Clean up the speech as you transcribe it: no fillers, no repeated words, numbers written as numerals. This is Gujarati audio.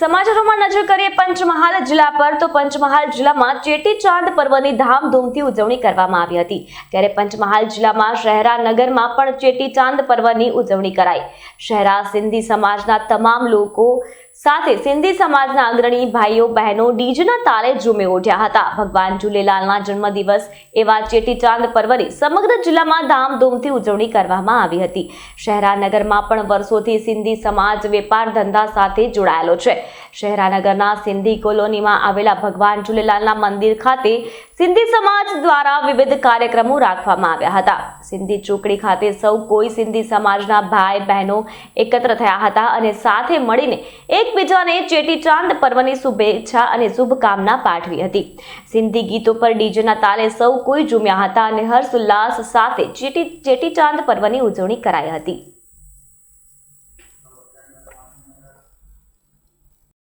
સમાચારોમાં નજર કરીએ પંચમહાલ જિલ્લા પર તો પંચમહાલ જિલ્લામાં ચેટીચાંદ પર્વની ધામધૂમથી ઉજવણી કરવામાં આવી હતી। ત્યારે પંચમહાલ જિલ્લામાં શહેરા નગરમાં પણ ચેટીચાંદ પર્વની ઉજવણી કરાઈ। શહેરા સિંધી સમાજના તમામ લોકો સાથે સિંધી સમાજના અગ્રણી ભાઈઓ બહેનો ડીજેના તાલે ઝૂમી ઉઠ્યા હતા। ભગવાન ઝૂલેલાલના જન્મદિવસ એવા ચેટીચાંદ પર્વની સમગ્ર જિલ્લામાં ધામધૂમથી ઉજવણી કરવામાં આવી હતી। શહેરા નગરમાં પણ વર્ષોથી સિંધી સમાજ વેપાર ધંધા સાથે જોડાયેલો છે। શહેરાનગરના સિંધી કોલોનીમાં આવેલા ભગવાન ઝૂલેલાલના મંદિર ખાતે સિંધી સમાજ દ્વારા વિવિધ કાર્યક્રમો રાખવામાં આવ્યા હતા। સિંધી ચોકડી ખાતે સૌ કોઈ સિંધી સમાજના ભાઈ બહેનો એકત્ર થયા હતા અને સાથે મળીને એકબીજાને ચેટીચાંદ પર્વની શુભેચ્છા અને શુભકામના પાઠવી હતી। સિંધી ગીતો પર ડીજેના તાલે સૌ કોઈ ઝૂમ્યા હતા અને હર્ષોલ્લાસ સાથે ચેટીચાંદ પર્વની ઉજવણી કરાઈ હતી।